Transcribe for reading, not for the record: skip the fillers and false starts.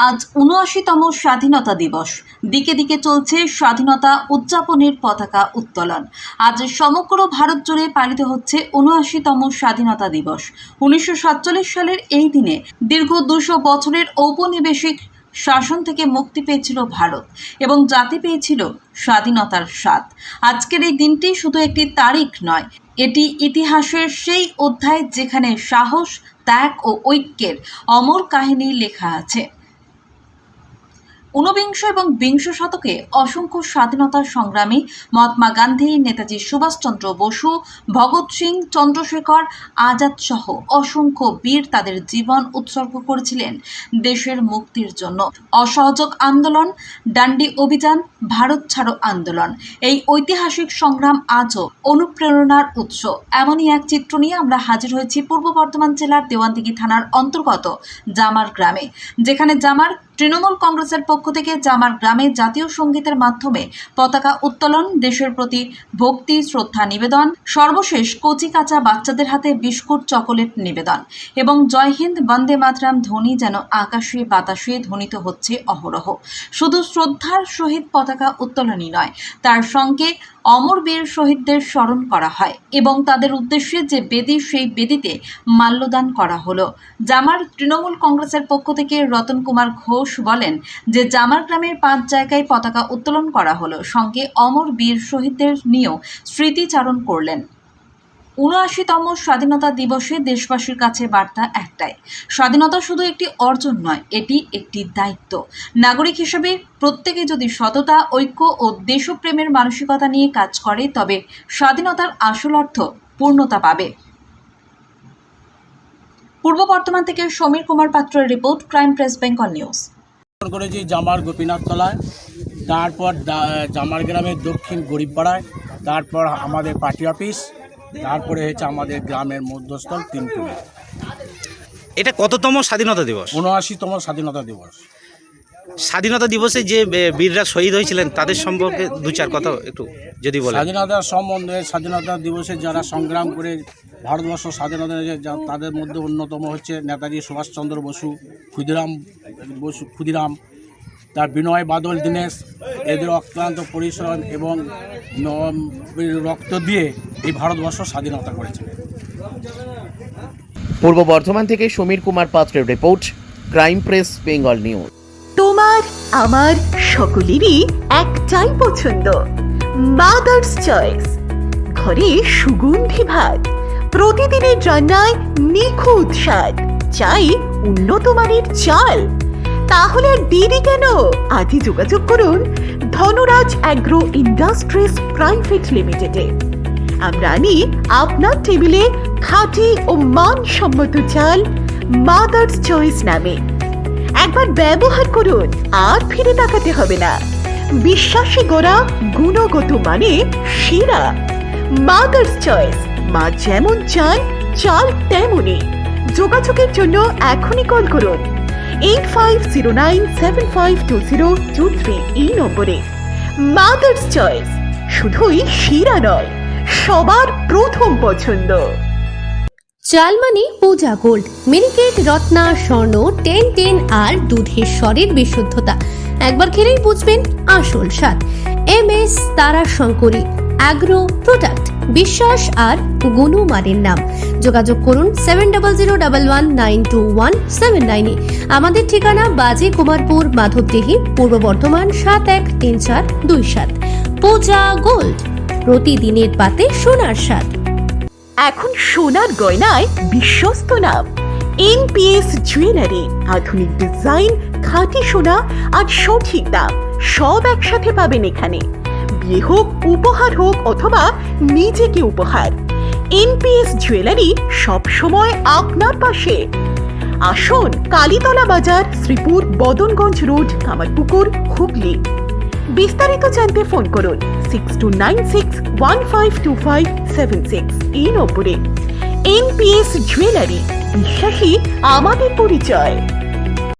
আজ ৭৯তম স্বাধীনতা দিবস। দিকে দিকে চলছে স্বাধীনতা উদযাপনের পতাকা উত্তোলন। আজ সমগ্র ভারত জুড়ে পালিত হচ্ছে ৭৯তম স্বাধীনতা দিবস। ১৯৪৭ সালের এই দিনে দীর্ঘ ২০০ বছরের ঔপনিবেশিক শাসন থেকে মুক্তি পেয়েছিল ভারত এবং জাতি পেয়েছিল স্বাধীনতার স্বাদ। আজকের এই দিনটি শুধু একটি তারিখ নয়, এটি ইতিহাসের সেই অধ্যায় যেখানে সাহস, ত্যাগ ও ঐক্যের অমর কাহিনী লেখা আছে। ঊনবিংশ এবং বিংশ শতকে অসংখ্য স্বাধীনতা সংগ্রামী মহাত্মা গান্ধী, নেতাজি সুভাষচন্দ্র বসু, ভগৎ সিং, চন্দ্রশেখর আজাদ সহ অসংখ্য বীর তাদের জীবন উৎসর্গ করেছিলেন দেশের মুক্তির জন্য। অসহযোগ আন্দোলন, ডান্ডি অভিযান, ভারত ছাড়ো আন্দোলন, এই ঐতিহাসিক সংগ্রাম আজও অনুপ্রেরণার উৎস। এমনই এক চিত্র নিয়ে আমরা হাজির হয়েছি পূর্ব বর্ধমান জেলার দেওয়ানদিঘি থানার অন্তর্গত জামার গ্রামে, যেখানে জামার তৃণমূল কংগ্রেসের পক্ষ থেকে জামার গ্রামে জাতীয় সঙ্গীতের মাধ্যমে পতাকা উত্তোলন, দেশের প্রতি ভক্তি শ্রদ্ধা নিবেদন, সর্বশেষ কচি কাঁচা বাচ্চাদের হাতে বিস্কুট চকোলেট নিবেদন এবং জয় হিন্দ বন্দে মাতরম ধ্বনি যেন আকাশে বাতাসে ধ্বনিত হচ্ছে অহরহ। শুধু শ্রদ্ধার সহিত পতাকা উত্তোলনই নয়, তার সঙ্গে অমর বীর শহীদদের স্মরণ করা হয় এবং তাদের উদ্দেশ্যে যে বেদি, সেই বেদিতে মাল্যদান করা হলো। জামার তৃণমূল কংগ্রেসের পক্ষ থেকে রতন কুমার ঘোষ বলেন যে জামার গ্রামের 5 জায়গায় পতাকা উত্তোলন করা হলো, সঙ্গে অমর বীর শহীদদের নিয়েও স্মৃতিচারণ করলেন। ৭৯তম স্বাধীনতা দিবসে দেশবাসীর কাছে বার্তা একটাই, স্বাধীনতা শুধু একটি অর্জন নয়, এটি একটি দায়িত্ব। নাগরিক হিসেবে প্রত্যেকে যদি সততা, ঐক্য ও দেশপ্রেমের মানসিকতা নিয়ে কাজ করে, তবে স্বাধীনতার আসল অর্থ পূর্ণতা পাবে। পূর্ব বর্ধমান থেকে সমীর কুমার পাত্রের report, crime press Bengal news. করেছি জামার গোপীনাথ তলায়, তারপর জামার গ্রামের দক্ষিণ গরিবপাড়ায়, তারপর আমাদের পার্টি অফিস, তারপরে হচ্ছে আমাদের গ্রামের মধ্যস্থল 3 এটা কততম স্বাধীনতা দিবস? ৭৯তম স্বাধীনতা দিবস। স্বাধীনতা দিবসে যে বীররা শহীদ হয়েছিলেন তাদের সম্পর্কে 2-4 কথা একটু যদি বলেন। স্বাধীনতার সম্বন্ধে, স্বাধীনতা দিবসে যারা সংগ্রাম করে ভারতবর্ষ স্বাধীনতা তাদের মধ্যে অন্যতম হচ্ছে নেতাজি সুভাষচন্দ্র বসু, ক্ষুদিরাম, তার বিনয় বাদল দীনেশ, এদের অক্লান্ত পরিশ্রম এবং রক্ত দিয়ে এই ভারতবর্ষ স্বাধীনতা করেছে। পূর্ব বর্ধমান থেকে সমীর কুমার পাত্রের report, crime press Bengal news. তোমার আমার সকলেরই একটাই পছন্দ, মাদার্স চয়েস। ঘরে সুগন্ধি ভাত, প্রতিদিনের রান্নায় নিখুঁত স্বাদ, চাই উন্নত মানের চাল। তাহলে আর দেরি কেন? আজই যোগাযোগ করুন ধনরাজ অ্যাগ্রো ইন্ডাস্ট্রিজ প্রাইভেট লিমিটেডে। আমরা আনি আপনার টেবিলে খাঁটি ও মানসম্মত চাল মাদার্স চয়েস নামে। একবার ব্যবহার করুন, আর ফিরে তাকাতে হবে না। বিশ্বাসী গোড়া, গুণগত মানে সেরা। মাদার্স চয়েস, মা যেমন চান চাল তেমনই। যোগাযোগের জন্য এখনই কল করুন 8509752023 এই নম্বরে। মাদার্স চয়েস শুধুই সেরা নয়, সবার প্রথম পছন্দ। চালমানি পূজা গোল্ড, মিনিকেট, রত্না, স্বর্ণ 10 আর দুধের স্বরের বিশুদ্ধতা। একবার খেলেই বুঝবেন আসল স্বাদ। MS তারা শঙ্করী অ্যাগ্রো প্রোডাক্ট, বিশ্বাস আর গুণমানের নাম। যোগাযোগ করুন 7001192179। আমাদের ঠিকানা বাজে কুমারপুর, মাধবদেহি, পূর্ব বর্ধমান 713427। পূজা গোল্ড, প্রতিদিনের পাতে সোনার স্বাদ। এখন সোনার গয়নায় বিশ্বস্ত নাম NPS জুয়েলারি। আধুনিক ডিজাইন, খাঁটি সোনা আর সঠিক দাম সব একসাথে পাবেন এখানে। বিয়ে হোক, উপহার হোক অথবা নিজেকে উপহার, NPS জুয়েলারি সব সময় আপনার পাশে। আসুন কালীতলা বাজার, শ্রীপুর, বদনগঞ্জ রোড, কামারপুকুর, হুগলি। বিস্তারিত জানতে ফোন করুন 6296152576 এই নম্বরে। NPS জুয়েলারি, বিশ্বাসী আমাদের পরিচয়।